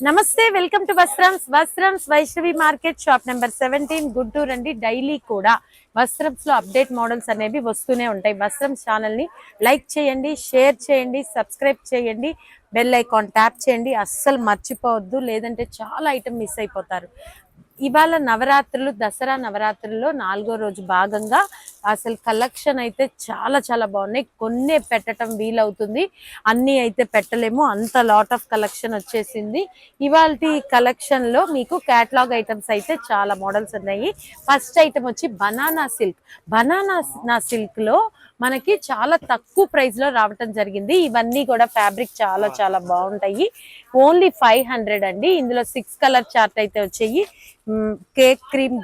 నమస్తే welcome to Vastrams Vaishnavi market shop number 17 Guntur అండి. Daily కూడా వస్త్రమ్స్ లో అప్డేట్ మోడల్స్ అనేవి వస్తూనే ఉంటాయి. వస్త్రమ్స్ ఛానల్ ని లైక్ చేయండి, షేర్ చేయండి, సబ్స్క్రైబ్ చేయండి, బెల్ ఐకాన్ ట్యాప్ చేయండి. అస్సలు మర్చిపోవద్దు, లేదంటే చాలా ఐటమ్ మిస్ అయిపోతారు. ఇవాళ నవరాత్రులు, దసరా నవరాత్రుల్లో 4వ రోజు భాగంగా అసలు కలెక్షన్ అయితే చాలా బాగున్నాయి. కొన్ని పెట్టడం వీలవుతుంది, అన్ని అయితే పెట్టలేము, అంత లాట్ ఆఫ్ కలెక్షన్ వచ్చేసింది. ఇవాల్టి కలెక్షన్ లో మీకు కేటలాగ్ ఐటమ్స్ అయితే చాలా మోడల్స్ ఉన్నాయి. ఫస్ట్ ఐటమ్ వచ్చి బనానా సిల్క్ లో మనకి చాలా తక్కువ ప్రైస్ లో రావటం జరిగింది. ఇవన్నీ కూడా ఫ్యాబ్రిక్ చాలా బాగుంటాయి. ఓన్లీ 500 అండి. ఇందులో 6 కలర్ చార్ట్ అయితే వచ్చాయి. Cake cream,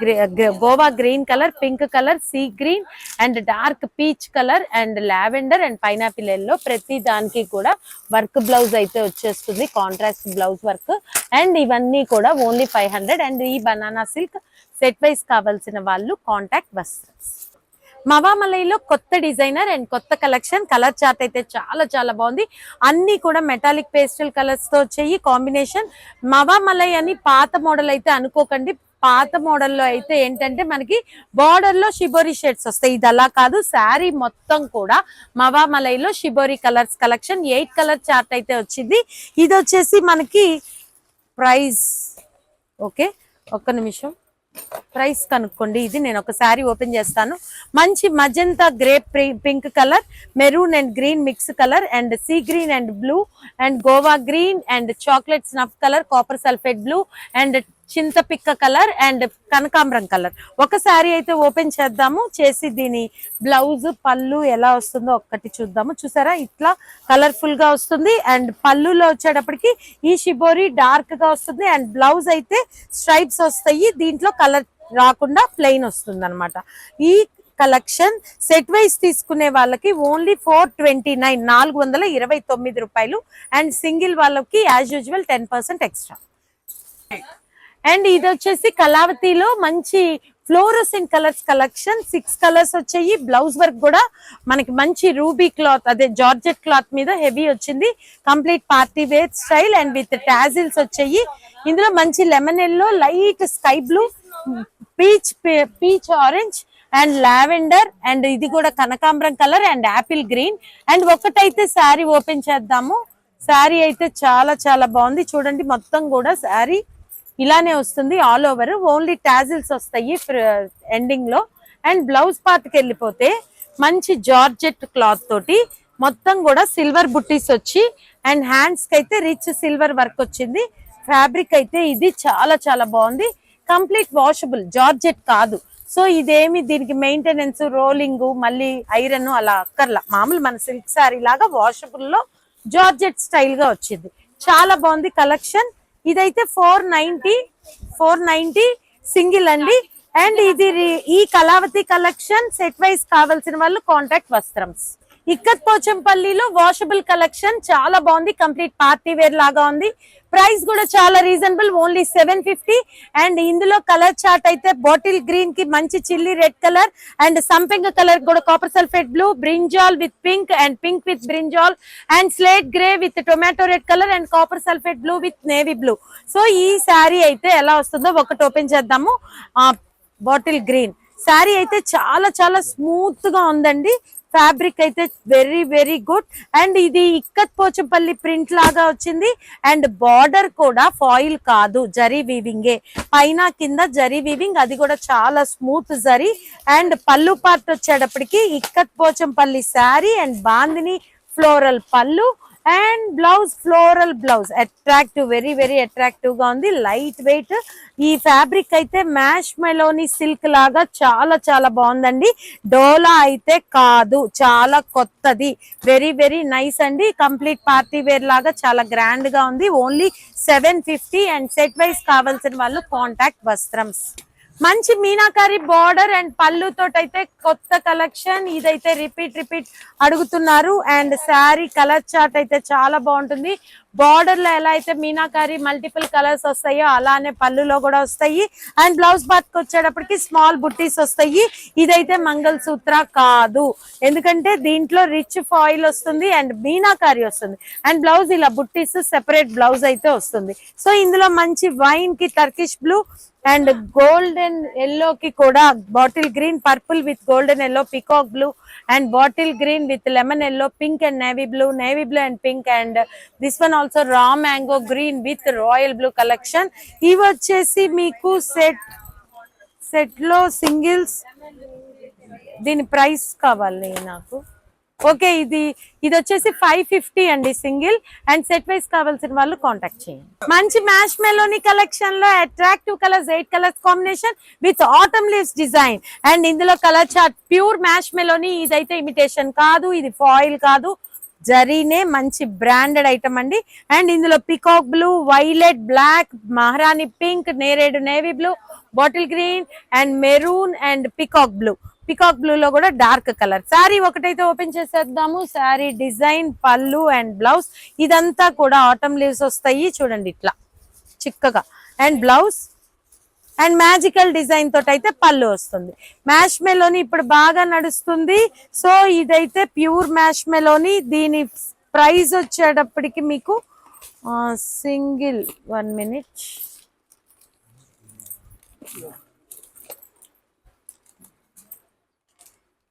Goa green colour, pink colour, see green and dark peach colour and lavender and pineapple yellow. ప్రతి దానికి కూడా వర్క్ బ్లౌజ్ అయితే వచ్చేస్తుంది, కాంట్రాస్ట్ బ్లౌజ్ వర్క్. అండ్ ఇవన్నీ కూడా ఓన్లీ 500. అండ్ ఈ బనానా సిల్క్ సెట్ వైస్ కావాల్సిన వాళ్ళు కాంటాక్ట్ వస్త్రమ్స్. మవామలైలో కొత్త డిజైనర్ అండ్ కొత్త కలెక్షన్. కలర్ చార్ట్ అయితే చాలా బాగుంది. అన్ని కూడా మెటాలిక్ పేస్టల్ కలర్స్ తో వచ్చాయి కాంబినేషన్. మవామలై అని పాత మోడల్ అయితే అనుకోకండి. పాత మోడల్లో అయితే ఏంటంటే మనకి బార్డర్ లో షిబోరి షేడ్స్ వస్తాయి. ఇది అలా కాదు, శారీ మొత్తం కూడా మవామలైలో shibori colours collection. 8 colour chart అయితే వచ్చింది. ఇది వచ్చేసి మనకి ప్రైస్, ఓకే ఒక్క నిమిషం, ప్రైస్ కనుక్కోండి. ఇది నేను ఒక శారీ ఓపెన్ చేస్తాను. మంచి magenta grape pink colour, maroon and green mix colour and sea green and blue and Goa green and chocolate snuff colour, copper sulphate blue and చింతపిక్క కలర్ అండ్ కనకాంబరం కలర్. ఒక శారీ అయితే ఓపెన్ చేద్దాము. చేసి దీని బ్లౌజ్ పళ్ళు ఎలా వస్తుందో ఒక్కటి చూద్దాము. చూసారా, ఇట్లా కలర్ఫుల్ గా వస్తుంది. అండ్ పళ్ళులో వచ్చేటప్పటికి ఈ షిబోరి డార్క్ గా వస్తుంది. అండ్ బ్లౌజ్ అయితే స్ట్రైప్స్ వస్తాయి. దీంట్లో కలర్ రాకుండా ప్లెయిన్ వస్తుంది అనమాట. ఈ కలెక్షన్ సెట్ వైజ్ తీసుకునే వాళ్ళకి ఓన్లీ 429, 429 రూపాయలు. అండ్ సింగిల్ వాళ్ళకి యాజ్ యూజువల్ 10% ఎక్స్ట్రా. అండ్ ఇది వచ్చేసి కళావతిలో మంచి ఫ్లోరోసెంట్ కలర్స్ కలెక్షన్. 6 కలర్స్ వచ్చాయి. బ్లౌజ్ వర్క్ కూడా మనకి మంచి రూబీ క్లాత్, అదే జార్జెట్ క్లాత్ మీద హెవీ వచ్చింది. Complete party wear style and with tassels వచ్చాయి. ఇందులో మంచి lemon yellow, light sky blue, peach orange and lavender and ఇది కూడా కనకాంబరం colour and apple green. And ఒకటైతే శారీ ఓపెన్ చేద్దాము. శారీ అయితే చాలా బాగుంది. చూడండి, మొత్తం కూడా శారీ ఇలానే వస్తుంది ఆల్ ఓవర్. ఓన్లీ టాజిల్స్ వస్తాయి ఎండింగ్ లో. అండ్ బ్లౌజ్ పార్ట్ కి వెళ్ళిపోతే మంచి జార్జెట్ క్లాత్ తోటి మొత్తం కూడా సిల్వర్ బుట్టీస్ వచ్చి అండ్ హ్యాండ్స్ కి అయితే రిచ్ సిల్వర్ వర్క్ వచ్చింది. ఫ్యాబ్రిక్ అయితే ఇది చాలా బాగుంది. కంప్లీట్ వాషబుల్, జార్జెట్ కాదు. సో ఇదేమి దీనికి మెయింటెనెన్స్, రోలింగ్, మళ్ళీ ఐరన్ అలా అక్కర్లా. మామూలు మన సిల్క్ శారీ లాగా వాషబుల్ లో జార్జెట్ స్టైల్ గా వచ్చింది. చాలా బాగుంది కలెక్షన్. ఇదైతే 490 సింగిల్ అండి. అండ్ ఇది ఈ కళావతి కలెక్షన్ సెట్ వైజ్ కావాల్సిన వాళ్ళు కాంటాక్ట్ వస్త్రమ్స్. ఇక్కత్ పోచంపల్లిలో వాషబుల్ కలెక్షన్ చాలా బాగుంది. కంప్లీట్ పార్టీ వేర్ లాగా ఉంది. ప్రైస్ కూడా చాలా రీజనబుల్, ఓన్లీ 750. అండ్ ఇందులో కలర్ చార్ట్ అయితే బాటిల్ గ్రీన్ కి మంచి చిల్లీ రెడ్ కలర్ అండ్ సంపెంగ కలర్ కూడా copper sulphate blue, brinjal with pink and pink with brinjal and slate grey with tomato red colour and copper sulphate blue with navy blue. So ఈ శారీ అయితే ఎలా వస్తుందో ఒకటి open చేద్దాము. Bottle green sari అయితే చాలా స్మూత్ గా ఉందండి. ఫ్యాబ్రిక్ అయితే వెరీ గుడ్. అండ్ ఇది ఇక్కత్ పోచంపల్లి ప్రింట్ లాగా వచ్చింది. అండ్ బార్డర్ కూడా ఫాయిల్ కాదు, జరీ వీవింగే. పైన కింద జరీ వీవింగ్, అది కూడా చాలా స్మూత్ జరీ. అండ్ పళ్ళు పార్ట్ వచ్చేటప్పటికి ఇక్కత్ పోచంపల్లి శారీ అండ్ బాందిని ఫ్లోరల్ పళ్ళు and blouse floral blouse. Attractive, very attractive గా ఉంది. Light weight. ఈ ఫ్యాబ్రిక్ అయితే మ్యాష్ మెలోనీ సిల్క్ లాగా చాలా బాగుందండి. డోలా అయితే కాదు, చాలా కొత్తది. వెరీ నైస్ అండి. కంప్లీట్ పార్టీ వేర్ లాగా చాలా గ్రాండ్ గా ఉంది. ఓన్లీ 750. అండ్ సెట్ వైజ్ కావాల్సిన వాళ్ళు కాంటాక్ట్ వస్త్రమ్స్. మంచి మీనాకారి బార్డర్ అండ్ పళ్ళు తోటైతే కొత్త కలెక్షన్. ఇదైతే రిపీట్ అడుగుతున్నారు. అండ్ శారీ కలర్ చార్ట్ అయితే చాలా బాగుంటుంది. బార్డర్ లో ఎలా అయితే మీనాకారి మల్టిపుల్ కలర్స్ వస్తాయో అలానే పళ్ళులో కూడా వస్తాయి. అండ్ బ్లౌజ్ పార్ట్ కి వచ్చేటప్పటికి స్మాల్ బుట్టీస్ వస్తాయి. ఇదైతే మంగళ సూత్ర కాదు, ఎందుకంటే దీంట్లో రిచ్ ఫాయిల్ వస్తుంది అండ్ మీనాకారి వస్తుంది. అండ్ బ్లౌజ్ ఇలా బుట్టీస్ సెపరేట్ బ్లౌజ్ అయితే వస్తుంది. సో ఇందులో మంచి వైన్ కి Turkish blue and golden yellow కి కూడా bottle green, purple with golden yellow, peacock blue and bottle green with lemon yellow, pink and navy blue and pink and this one also raw mango green with royal blue collection. ఇవి వచ్చేసి మీకు set లో singles. దీని price కావాలి నాకు. Okay, ఇది వచ్చేసి 550 అండి సింగిల్. అండ్ సెట్ వైస్ కావాల్సిన వాళ్ళు కాంటాక్ట్ చేయండి. మంచి మ్యాష్ మెలోనీ కలెక్షన్ లో attractive colours 8 colours combination with autumn leaves design. And ఇందులో కలర్ చార్ట్ ప్యూర్ మ్యాష్ మెలోనీ. ఇదైతే ఇమిటేషన్ కాదు, ఇది ఫాయిల్ కాదు, జరీనే మంచి బ్రాండెడ్ ఐటమ్ అండి. అండ్ ఇందులో పికాక్ బ్లూ, వైలెట్, బ్లాక్, మహారాణి పింక్, నేరేడు navy blue, bottle green and maroon and peacock blue లో కూడా డార్క్ కలర్. శారీ ఒకటైతే ఓపెన్ చేసేద్దాము. శారీ డిజైన్, పళ్ళు అండ్ బ్లౌజ్ ఇదంతా కూడా ఆటమ్ లీవ్స్ వస్తాయి చూడండి ఇట్లా చిక్కగా. And blouse and magical design తోటి అయితే పళ్ళు వస్తుంది. మ్యాష్ మెలోని ఇప్పుడు బాగా నడుస్తుంది. సో ఇదైతే ప్యూర్ మ్యాష్ మెలోని. దీని ప్రైస్ వచ్చేటప్పటికి మీకు సింగిల్ 1 minute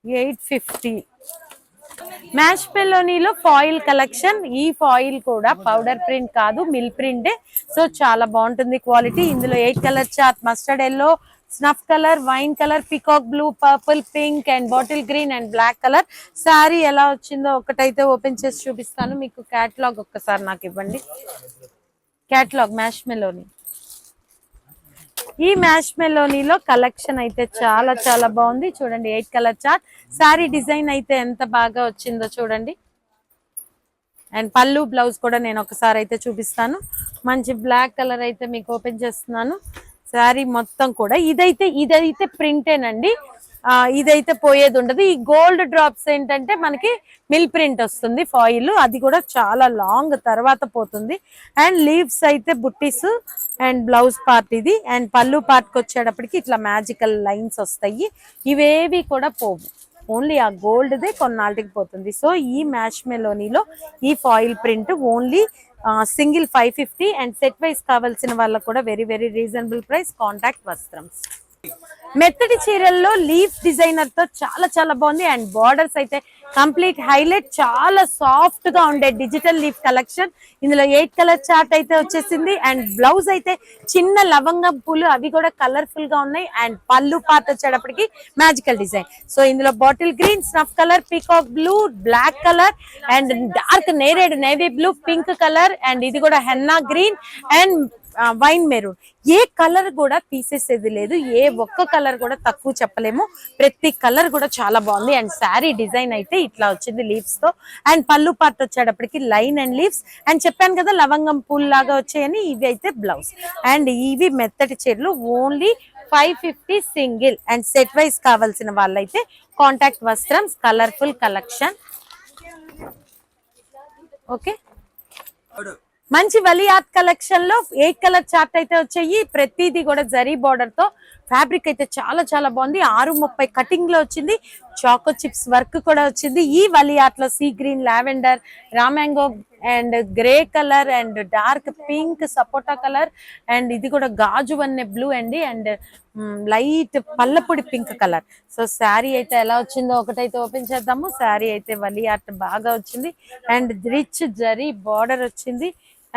850. మ్యాష్ మెలోనీలో ఫాయిల్ కలెక్షన్. ఈ ఫాయిల్ కూడా పౌడర్ ప్రింట్ కాదు, మిల్ ప్రింటే. సో చాలా బాగుంటుంది క్వాలిటీ. ఇందులో 8 colour chart, mustard yellow, snuff colour, wine colour, peacock blue, purple, pink and bottle green and black colour. Sari ఎలా వచ్చిందో ఒకటైతే ఓపెన్ చేసి చూపిస్తాను మీకు. క్యాటలాగ్ ఒక్కసారి నాకు ఇవ్వండి. Catalogue mash Meloni. ఈ మ్యాష్ మెలోనీలో కలెక్షన్ అయితే చాలా చాలా బాగుంది చూడండి. 8 కలర్ చార్ట్. శారీ డిజైన్ అయితే ఎంత బాగా వచ్చిందో చూడండి. అండ్ పళ్ళు బ్లౌజ్ కూడా నేను ఒకసారి అయితే చూపిస్తాను. మంచి బ్లాక్ కలర్ అయితే మీకు ఓపెన్ చేస్తున్నాను. శారీ మొత్తం కూడా ఇదైతే ప్రింటేనండి. ఇదైతే పోయేది ఉండదు. ఈ గోల్డ్ డ్రాప్స్ ఏంటంటే మనకి మిల్ ప్రింట్ వస్తుంది ఫాయిల్, అది కూడా చాలా లాంగ్ తర్వాత పోతుంది. అండ్ లీవ్స్ అయితే బుట్టీస్ అండ్ బ్లౌజ్ పార్ట్ ఇది. అండ్ పళ్ళు పార్ట్కి వచ్చేటప్పటికి ఇట్లా మ్యాజికల్ లైన్స్ వస్తాయి. ఇవేవి కూడా పోవు, ఓన్లీ ఆ గోల్డ్దే కొన్నాళ్ళకి పోతుంది. సో ఈ మ్యాష్ మెలోనీలో ఈ foil print only single 550. And set wise కావాల్సిన వాళ్ళకు కూడా very very reasonable price. Contact Vastrams. మెత్తటి చీరల్లో లీఫ్ డిజైనర్ తో చాలా చాలా బాగుంది. అండ్ బార్డర్స్ అయితే కంప్లీట్ హైలైట్, చాలా సాఫ్ట్ గా ఉండే డిజిటల్ లీఫ్ కలెక్షన్. ఇందులో 8 కలర్ చార్ట్ అయితే వచ్చేసింది. అండ్ బ్లౌజ్ అయితే చిన్న లవంగం పూలు, అవి కూడా కలర్ఫుల్ గా ఉన్నాయి. అండ్ పళ్ళు పార్ట్ వచ్చేటప్పటికి మ్యాజికల్ డిజైన్. సో ఇందులో bottle green, snuff colour, peacock blue, black colour and dark నేరేడ్ navy blue, pink colour and ఇది కూడా henna green and wine maroon. ఏ కలర్ కూడా తీసేసేది లేదు, ఏ ఒక్క కలర్ కూడా తక్కువ చెప్పలేము. ప్రతి కలర్ కూడా చాలా బాగుంది. అండ్ శారీ డిజైన్ అయితే ఇట్లా వచ్చింది లీవ్స్ తో. అండ్ పళ్ళు పార్ట్ వచ్చేటప్పటికి లైన్ అండ్ లీవ్స్. అండ్ చెప్పాను కదా లవంగం పూల్ లాగా వచ్చాయని. ఇవి అయితే బ్లౌజ్. అండ్ ఇవి మెత్తటి చీరలు only 550 single. And set wise కావాల్సిన వాళ్ళైతే కాంటాక్ట్ వస్త్రం. Colourful collection. ఓకే, మంచి వలియాత్ కలెక్షన్ లో 8 కలర్ చార్ట్ అయితే వచ్చాయి. ప్రతిదీ కూడా జరీ బార్డర్ తో. ఫ్యాబ్రిక్ అయితే చాలా చాలా బాగుంది. 630 కటింగ్ లో వచ్చింది. చాకో చిప్స్ వర్క్ కూడా వచ్చింది. ఈ వలియాత్ లో సీ గ్రీన్, లావెండర్, రామాంగో and grey colour and dark pink, సపోటా కలర్ అండ్ ఇది కూడా గాజు వన్నె బ్లూ అండి. అండ్ లైట్ పల్లపొడి పింక్ కలర్. సో శారీ అయితే ఎలా వచ్చిందో ఒకటైతే ఓపెన్ చేద్దాము. శారీ అయితే వలియాత్ బాగా వచ్చింది. అండ్ రిచ్ జరీ బార్డర్ వచ్చింది.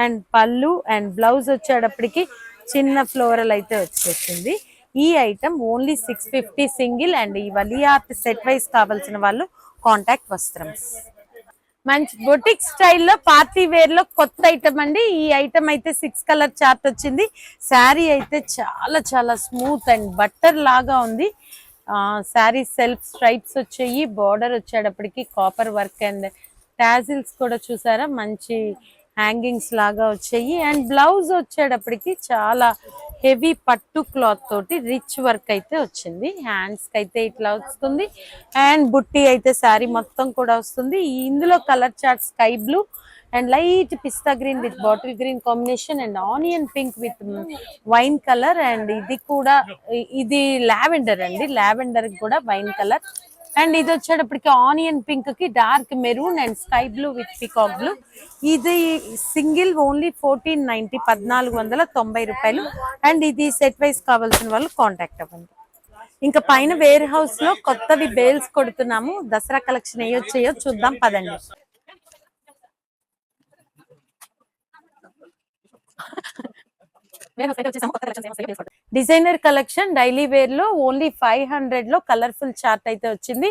అండ్ పళ్ళు అండ్ బ్లౌజ్ వచ్చేటప్పటికి చిన్న ఫ్లోరల్ అయితే వచ్చేసింది. ఈ ఐటమ్ ఓన్లీ 650 సింగిల్. అండ్ ఈ వలియాత్ సెట్ వైస్ కావాల్సిన వాళ్ళు కాంటాక్ట్ వస్త్రమ్స్. మంచి బొటిక్ స్టైల్లో పార్టీ వేర్ లో కొత్త ఐటమ్ అండి. ఈ ఐటమ్ అయితే 6 కలర్ చార్ట్ వచ్చింది. శారీ అయితే చాలా చాలా స్మూత్ అండ్ బట్టర్ లాగా ఉంది. శారీ సెల్ఫ్ స్ట్రైప్స్ వచ్చాయి. బార్డర్ వచ్చేటప్పటికి కాపర్ వర్క్ అండ్ టాజిల్స్ కూడా చూసారా, మంచి హ్యాంగింగ్స్ లాగా వచ్చాయి. అండ్ బ్లౌజ్ వచ్చేటప్పటికి చాలా హెవీ పట్టు క్లాత్ తోటి రిచ్ వర్క్ అయితే వచ్చింది. హ్యాండ్స్ కి అయితే ఇట్లా వస్తుంది. అండ్ బుట్టి అయితే శారీ మొత్తం కూడా వస్తుంది. ఇందులో colour chart sky blue and light pista green with bottle green combination and onion pink with wine colour. And ఇది కూడా ఇది లావెండర్ అండి, లావెండర్ కూడా వైన్ కలర్. అండ్ ఇది వచ్చేటప్పటికి ఆనియన్ పింక్ కి dark maroon and sky blue with peacock blue. ఇది single only 1490, 1490 రూపాయలు. అండ్ ఇది సెట్ వైస్ కావాల్సిన వాళ్ళు కాంటాక్ట్ అవ్వండి. ఇంకా పైన వేర్ హౌస్ లో కొత్తవి బేల్స్ కొడుతున్నాము, దసరా కలెక్షన్ ఏయొచ్చేయో చూద్దాం పదండి. డిజైనర్ కలెక్షన్ డైలీ వేర్ లో ఓన్లీ 500 లో కలర్ఫుల్ చార్ట్ అయితే వచ్చింది.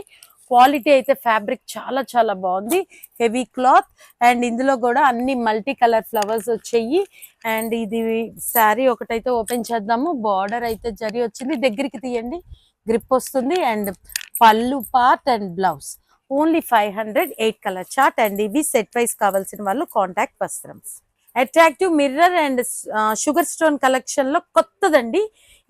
క్వాలిటీ అయితే ఫ్యాబ్రిక్ చాలా చాలా బాగుంది, హెవీ క్లాత్. అండ్ ఇందులో కూడా అన్ని మల్టీ కలర్ ఫ్లవర్స్ వచ్చాయి. అండ్ ఇది శారీ ఒకటైతే ఓపెన్ చేద్దాము. బార్డర్ అయితే జరి వచ్చింది, దగ్గరికి తీయండి, గ్రిప్ వస్తుంది. అండ్ పళ్ళు part and blouse only 500, 8 colour chart. And ఇవి సెట్ వైస్ కావాల్సిన వాళ్ళు contact Vastrams. Attractive mirror and sugar stone collection లో కొత్తదండి.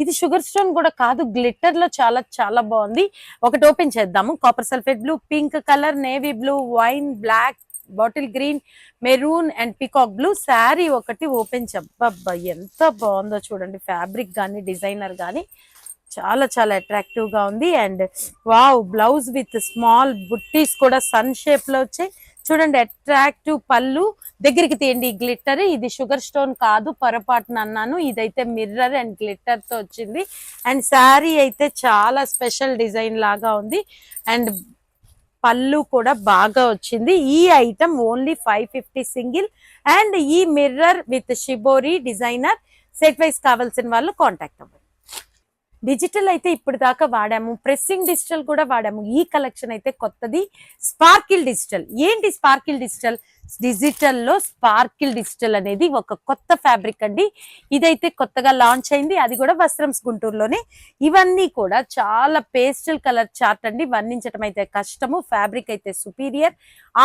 ఇది షుగర్ స్టోన్ కూడా కాదు, గ్లిట్టర్ లో చాలా చాలా బాగుంది. ఒకటి ఓపెన్ చేద్దాము. Copper sulphate blue, pink colour, navy blue, wine, black, bottle green, maroon and peacock blue. Sari ఒకటి ఓపెన్ చెప్పబ్బా ఎంత బాగుందో చూడండి. ఫ్యాబ్రిక్ కానీ డిజైనర్ కానీ చాలా చాలా అట్రాక్టివ్ గా ఉంది. And wow, blouse with small బుట్టీస్ కూడా సన్ షేప్ లో వచ్చాయి చూడండి. అట్రాక్టివ్ పళ్ళు, దగ్గరికి తీయండి. గ్లిట్టర్, ఇది షుగర్ స్టోన్ కాదు, పొరపాటున అన్నాను. ఇదైతే మిర్రర్ అండ్ గ్లిట్టర్ తో వచ్చింది. అండ్ శారీ అయితే చాలా స్పెషల్ డిజైన్ లాగా ఉంది. అండ్ పళ్ళు కూడా బాగా వచ్చింది. ఈ ఐటమ్ ఓన్లీ 550 సింగిల్. అండ్ ఈ mirror with shibori designer set wise కావాల్సిన వాళ్ళు కాంటాక్ట్ అవ్వండి. డిజిటల్ అయితే ఇప్పుడు దాకా వాడాము, ప్రెస్సింగ్ డిజిటల్ కూడా వాడాము. ఈ కలెక్షన్ అయితే కొత్తది, స్పార్కిల్ డిజిటల్. ఏంటి స్పార్కిల్ డిజిటల్? డిజిటల్లో స్పార్కిల్ డిజిటల్ అనేది ఒక కొత్త ఫ్యాబ్రిక్ అండి. ఇదైతే కొత్తగా లాంచ్ అయింది, అది కూడా వస్త్రంస్ గుంటూరులోనే. ఇవన్నీ కూడా చాలా పేస్టల్ కలర్ చార్ట్ అండి, వర్ణించడం అయితే కష్టము. ఫ్యాబ్రిక్ అయితే సుపీరియర్.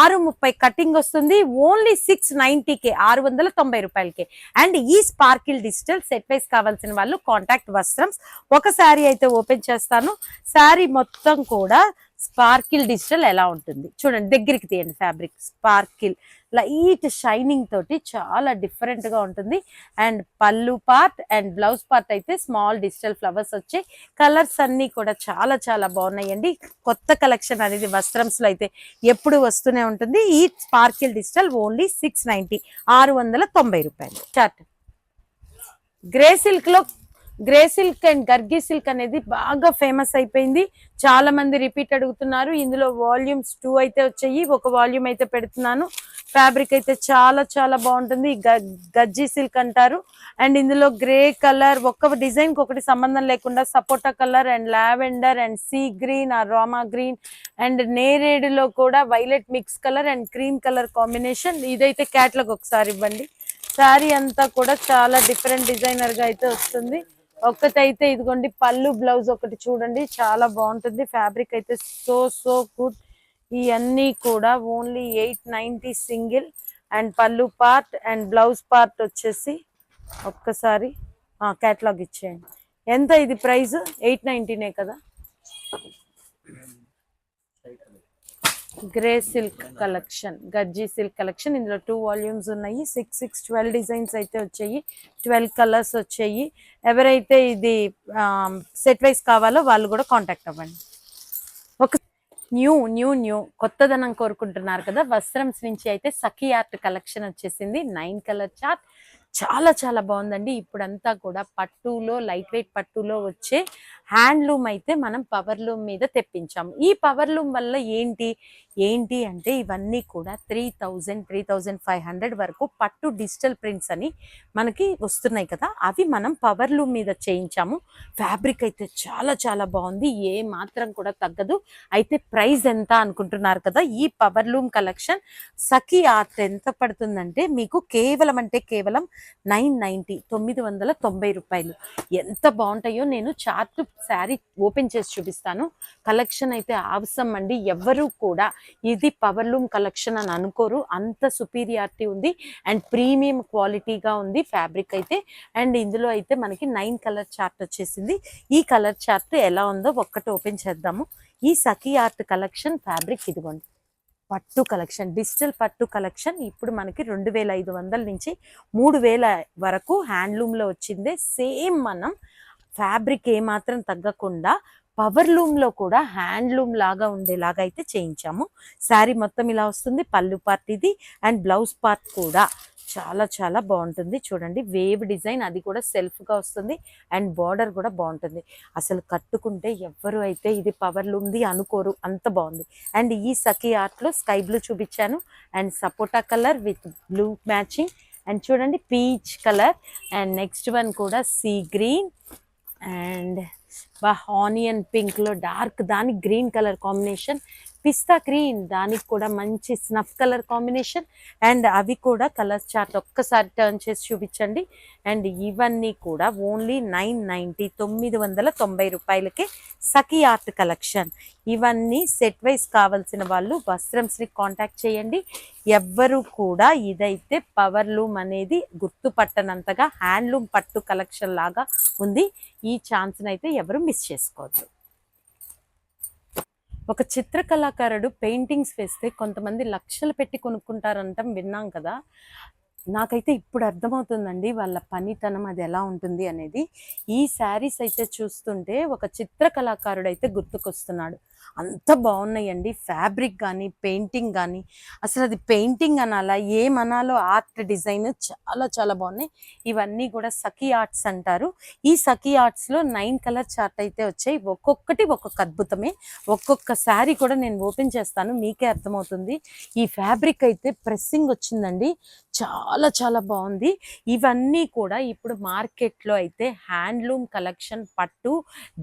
630 కటింగ్ వస్తుంది, ఓన్లీ 690కే, 690 రూపాయలకే. అండ్ ఈ స్పార్కిల్ డిజిటల్ సెట్ వైస్ కావాల్సిన వాళ్ళు కాంటాక్ట్ వస్త్రంస్. ఒక శారీ అయితే ఓపెన్ చేస్తాను. శారీ మొత్తం కూడా స్పార్కిల్ డిజిటల్ ఎలా ఉంటుంది చూడండి, దగ్గరికి తీయండి. ఫ్యాబ్రిక్ స్పార్కిల్ లైట్ షైనింగ్ తోటి చాలా డిఫరెంట్ గా ఉంటుంది. అండ్ పళ్ళు పార్ట్ అండ్ బ్లౌజ్ పార్ట్ అయితే స్మాల్ డిజిటల్ ఫ్లవర్స్ వచ్చాయి. కలర్స్ అన్ని కూడా చాలా చాలా బాగున్నాయండి. కొత్త కలెక్షన్ అనేది వస్త్రంస్ లో అయితే ఎప్పుడు వస్తూనే ఉంటుంది. ఈ స్పార్కిల్ డిజిటల్ ఓన్లీ 690, 690 రూపాయలు చార్ట్. గ్రే సిల్క్ అండ్ గర్గి సిల్క్ అనేది బాగా ఫేమస్ అయిపోయింది. చాలా మంది రిపీట్ అడుగుతున్నారు. ఇందులో వాల్యూమ్స్ 2 అయితే వచ్చాయి, ఒక వాల్యూమ్ అయితే పెడుతున్నాను. ఫ్యాబ్రిక్ అయితే చాలా చాలా బాగుంటుంది, గజ్జి సిల్క్ అంటారు. అండ్ ఇందులో గ్రే కలర్, ఒక్క డిజైన్ కి ఒకటి సంబంధం లేకుండా సపోటా colour and lavender and sea green ఆ రామా గ్రీన్ అండ్ నేరేడులో కూడా violet mix colour and cream colour combination. ఇదైతే క్యాట్లాగ్ ఒకసారి ఇవ్వండి. శారీ అంతా కూడా చాలా డిఫరెంట్ డిజైనర్ గా అయితే వస్తుంది. ఒక్కటైతే ఇదిగోండి, పళ్ళు బ్లౌజ్ ఒకటి చూడండి, చాలా బాగుంటుంది. ఫ్యాబ్రిక్ అయితే సో గుడ్. ఇవన్నీ కూడా ఓన్లీ 890 సింగిల్. అండ్ పళ్ళు పార్ట్ అండ్ బ్లౌజ్ పార్ట్ వచ్చేసి ఒక్కసారి కేటలాగ్ ఇచ్చేయండి. ఎంత ఇది ప్రైస్? 890నే కదా. గ్రే సిల్క్ కలెక్షన్, గజ్జి సిల్క్ కలెక్షన్. ఇందులో 2 వాల్యూమ్స్ ఉన్నాయి. 12 డిజైన్స్ అయితే వచ్చాయి, 12 కలర్స్ వచ్చాయి. ఎవరైతే ఇది సెట్ వైస్ కావాలో వాళ్ళు కూడా కాంటాక్ట్ అవ్వండి. ఒక న్యూ కొత్తదనం కోరుకుంటున్నారు కదా, వస్త్రంస్ నుంచి అయితే సఖీ ఆర్ట్ కలెక్షన్ వచ్చేసింది. 9 కలర్ చార్ట్ చాలా చాలా బాగుందండి. ఇప్పుడంతా కూడా పట్టులో, లైట్ వెయిట్ పట్టులో వచ్చే హ్యాండ్లూమ్ అయితే మనం పవర్ లూమ్ మీద తెప్పించాము. ఈ పవర్ లూమ్ వల్ల ఏంటి అంటే ఇవన్నీ కూడా 3000, 3500 వరకు పట్టు డిజిటల్ ప్రింట్స్ అని మనకి వస్తున్నాయి కదా, అవి మనం పవర్ లూమ్ మీద చేయించాము. ఫ్యాబ్రిక్ అయితే చాలా చాలా బాగుంది, ఏ మాత్రం కూడా తగ్గదు. అయితే ప్రైస్ ఎంత అనుకుంటున్నారు కదా, ఈ పవర్ లూమ్ కలెక్షన్ సఖీ ఆర్ట్ ఎంత పడుతుందంటే మీకు కేవలం 990, 990 రూపాయలు. ఎంత బాగుంటాయో నేను చార్ట్ శారీ ఓపెన్ చేసి చూపిస్తాను. కలెక్షన్ అయితే ఆవసం అండి. ఎవరు కూడా ఇది పవర్ లూమ్ కలెక్షన్ అని అనుకోరు, అంత సుపీరియారిటీ ఉంది అండ్ ప్రీమియం క్వాలిటీగా ఉంది ఫ్యాబ్రిక్ అయితే. అండ్ ఇందులో అయితే మనకి 9 కలర్ చార్ట్ వచ్చేసింది. ఈ కలర్ చార్ట్ ఎలా ఉందో ఒక్కటి ఓపెన్ చేద్దాము. ఈ సఖీ ఆర్ట్ కలెక్షన్ ఫ్యాబ్రిక్ ఇదిగోండి, పట్టు కలెక్షన్, డిజిటల్ పట్టు కలెక్షన్ ఇప్పుడు మనకి 2500 నుంచి 3000 వరకు హ్యాండ్లూమ్లో వచ్చిందే. సేమ్ మనం ఫ్యాబ్రిక్ ఏమాత్రం తగ్గకుండా పవర్లూమ్లో కూడా హ్యాండ్లూమ్ లాగా ఉండేలాగా అయితే చేయించాము. శారీ మొత్తం ఇలా వస్తుంది. పళ్ళు పార్ట్ ఇది అండ్ బ్లౌజ్ పార్ట్ కూడా చాలా చాలా బాగుంటుంది. చూడండి వేవ్ డిజైన్, అది కూడా సెల్ఫ్గా వస్తుంది అండ్ బార్డర్ కూడా బాగుంటుంది. అసలు కట్టుకుంటే ఎవ్వరు అయితే ఇది పవర్లూమ్ది అనుకోరు, అంత బాగుంది. అండ్ ఈ సఖీ ఆర్ట్లో స్కై బ్లూ చూపించాను అండ్ సపోటా colour with blue matching and చూడండి peach colour and next one కూడా సీ గ్రీన్ అండ్ ఆనియన్ పింక్లో డార్క్ దానికి గ్రీన్ కలర్ కాంబినేషన్, పిస్తా గ్రీన్ దానికి కూడా మంచి స్నఫ్ కలర్ కాంబినేషన్ అండ్ అవి కూడా కలర్ చార్ట్ ఒక్కసారి టర్న్ చేసి చూపించండి. అండ్ ఇవన్నీ కూడా ఓన్లీ 990 రూపాయలకే సఖీ ఆర్ట్ కలెక్షన్. ఇవన్నీ సెట్ వైజ్ కావాల్సిన వాళ్ళు వస్త్రంస్ని కాంటాక్ట్ చేయండి. ఎవ్వరు కూడా ఇదైతే పవర్లూమ్ అనేది గుర్తుపట్టనంతగా హ్యాండ్లూమ్ పట్టు కలెక్షన్ లాగా ఉంది. ఈ ఛాన్స్ని అయితే ఎవరు మిస్ చేసుకోవద్దు. ఒక చిత్రకళాకారుడు పెయింటింగ్స్ వేస్తే కొంతమంది లక్షలు పెట్టి కొనుక్కుంటారంటాం విన్నాం కదా. నాకైతే ఇప్పుడు అర్థమవుతుందండి వాళ్ళ పనితనం అది ఎలా ఉంటుంది అనేది. ఈ శారీస్ అయితే చూస్తుంటే ఒక చిత్రకళాకారుడు అయితే గుర్తుకొస్తున్నాడు. అంత బాగున్నాయండి. ఫ్యాబ్రిక్ కానీ పెయింటింగ్ కానీ అసలు అది పెయింటింగ్ అనాలా ఏమనాలో, ఆర్ట్ డిజైన్ చాలా చాలా బాగున్నాయి. ఇవన్నీ కూడా సఖీ ఆర్ట్స్ అంటారు. ఈ సఖీ ఆర్ట్స్లో 9 కలర్ చార్ట్ అయితే వచ్చాయి. ఒక్కొక్కటి ఒక్కొక్క అద్భుతమే. ఒక్కొక్క శారీ కూడా నేను ఓపెన్ చేస్తాను, మీకే అర్థమవుతుంది. ఈ ఫ్యాబ్రిక్ అయితే ప్రెస్సింగ్ వచ్చిందండి, చాలా చాలా బాగుంది. ఇవన్నీ కూడా ఇప్పుడు మార్కెట్లో అయితే హ్యాండ్లూమ్ కలెక్షన్ పట్టు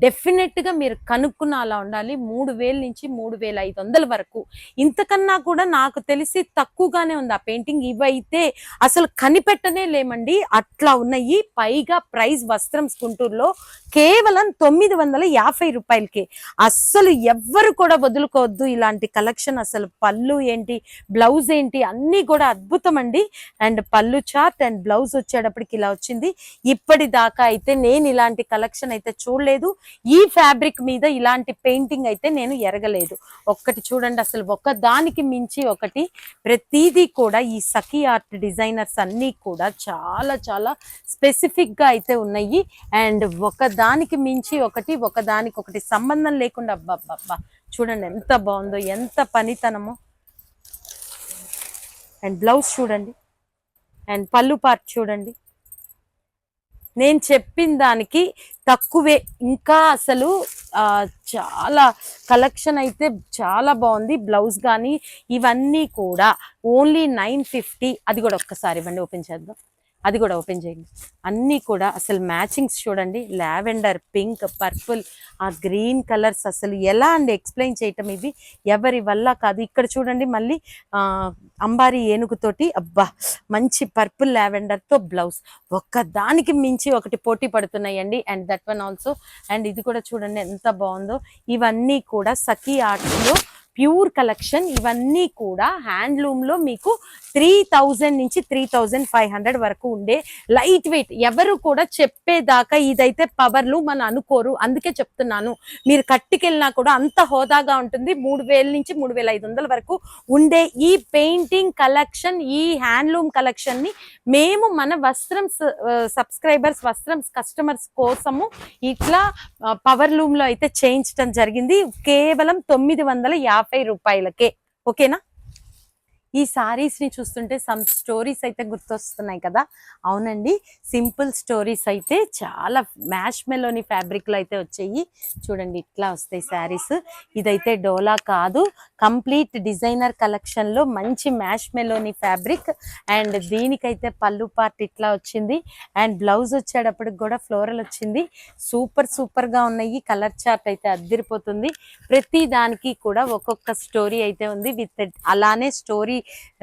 డెఫినెట్గా మీరు కనుక్కున్న అలా ఉండాలి. 3000 నుంచి 3500 వరకు, ఇంతకన్నా కూడా నాకు తెలిసి తక్కువగానే ఉంది ఆ పెయింటింగ్. ఇవైతే అసలు కనిపెట్టనే లేమండి, అట్లా ఉన్నాయి. పైగా ప్రైస్ వస్త్రం గుంటూరులో కేవలం 950 రూపాయలకి. అస్సలు ఎవ్వరు కూడా వదులుకోవద్దు ఇలాంటి కలెక్షన్. అసలు పళ్ళు ఏంటి, బ్లౌజ్ ఏంటి, అన్నీ కూడా అద్భుతం అండి. అండ్ పళ్ళు చార్ట్ అండ్ బ్లౌజ్ వచ్చేటప్పటికి ఇలా వచ్చింది. ఇప్పటిదాకా అయితే నేను ఇలాంటి కలెక్షన్ అయితే చూడలేదు. ఈ ఫ్యాబ్రిక్ మీద ఇలాంటి పెయింటింగ్ అయితే నేను ఎరగలేదు. ఒక్కటి చూడండి, అసలు ఒక దానికి మించి ఒకటి. ప్రతిదీ కూడా ఈ సఖీ ఆర్ట్ డిజైనర్స్ అన్నీ కూడా చాలా చాలా స్పెసిఫిక్గా అయితే ఉన్నాయి. అండ్ ఒక దానికి మించి ఒకటి, ఒకదానికి ఒకటి సంబంధం లేకుండా అబ్బా చూడండి ఎంత బాగుందో, ఎంత పనితనమో. అండ్ బ్లౌజ్ చూడండి అండ్ పళ్ళు పార్ట్ చూడండి. నేను చెప్పిన దానికి తక్కువే. ఇంకా అసలు చాలా కలెక్షన్ అయితే చాలా బాగుంది. బ్లౌజ్ కానీ ఇవన్నీ కూడా ఓన్లీ 950. అది కూడా ఒక్కసారి ఇవ్వండి, ఓపెన్ చేద్దాం. అది కూడా ఓపెన్ చేయండి. అన్నీ కూడా అసలు మ్యాచింగ్స్ చూడండి, లావెండర్, పింక్, పర్పుల్, ఆ గ్రీన్ కలర్స్ అసలు ఎలా అండి ఎక్స్ప్లెయిన్ చేయటం, ఇవి ఎవరి వల్ల కాదు. ఇక్కడ చూడండి మళ్ళీ అంబారీ ఏనుగుతోటి, అబ్బా మంచి పర్పుల్ లావెండర్తో బ్లౌజ్, ఒక్క దానికి మించి ఒకటి పోటీ పడుతున్నాయండి. And that one also. And ఇది కూడా చూడండి ఎంత బాగుందో. ఇవన్నీ కూడా సఖీ ఆర్ట్స్లో ప్యూర్ కలెక్షన్. ఇవన్నీ కూడా హ్యాండ్లూమ్లో మీకు 3000 నుంచి 3500 వరకు ఉండే లైట్ వెయిట్. ఎవరు కూడా చెప్పేదాకా ఇదైతే పవర్లూమ్ అని అనుకోరు, అందుకే చెప్తున్నాను. మీరు కట్టుకెళ్ళినా కూడా అంత హోదాగా ఉంటుంది. 3000 నుంచి 3500 వరకు ఉండే ఈ పెయింటింగ్ కలెక్షన్, ఈ హ్యాండ్లూమ్ కలెక్షన్ని మేము మన వస్త్రం సబ్స్క్రైబర్స్, వస్త్రం కస్టమర్స్ కోసము ఇట్లా పవర్లూమ్లో అయితే చేయించడం జరిగింది. కేవలం 950 రూపాయలకే. ఓకేనా? ఈ సారీస్ని చూస్తుంటే సమ్ స్టోరీస్ అయితే గుర్తొస్తున్నాయి కదా. అవునండి, సింపుల్ స్టోరీస్ అయితే చాలా మ్యాష్ మెలోని ఫ్యాబ్రిక్లో అయితే వచ్చాయి. చూడండి ఇట్లా వస్తాయి శారీస్. ఇదైతే డోలా కాదు, కంప్లీట్ డిజైనర్ కలెక్షన్లో మంచి మ్యాష్ మెలోని ఫ్యాబ్రిక్. అండ్ దీనికైతే పళ్ళు పార్ట్ ఇట్లా వచ్చింది అండ్ బ్లౌజ్ వచ్చేటప్పటికి కూడా ఫ్లోరల్ వచ్చింది. సూపర్ సూపర్గా ఉన్నాయి. కలర్ చార్ట్ అయితే అద్దిరిపోతుంది. ప్రతి దానికి కూడా ఒక్కొక్క స్టోరీ అయితే ఉంది. విత్ అలానే స్టోరీ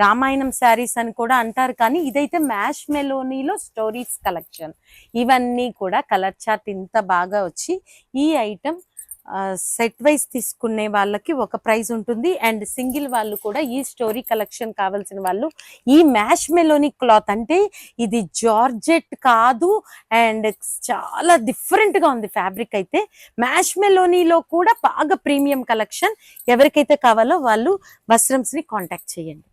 రామాయణం శారీస్ అని కూడా అంటారు, కానీ ఇదైతే మ్యాష్ మెలోనీలో స్టోరీస్ కలెక్షన్. ఇవన్నీ కూడా కలర్ చార్ట్ ఇంత బాగా వచ్చి ఈ ఐటమ్ సెట్ వైజ్ తీసుకునే వాళ్ళకి ఒక ప్రైస్ ఉంటుంది, అండ్ సింగిల్ వాళ్ళు కూడా ఈ స్టోరీ కలెక్షన్ కావాల్సిన వాళ్ళు ఈ మ్యాష్ మెలోనీ క్లాత్ అంటే ఇది జార్జెట్ కాదు, అండ్ చాలా డిఫరెంట్ గా ఉంది ఫ్యాబ్రిక్ అయితే. మ్యాష్ మెలోనీలో కూడా బాగా ప్రీమియం కలెక్షన్. ఎవరికైతే కావాలో వాళ్ళు వస్త్రంస్ ని కాంటాక్ట్ చేయండి.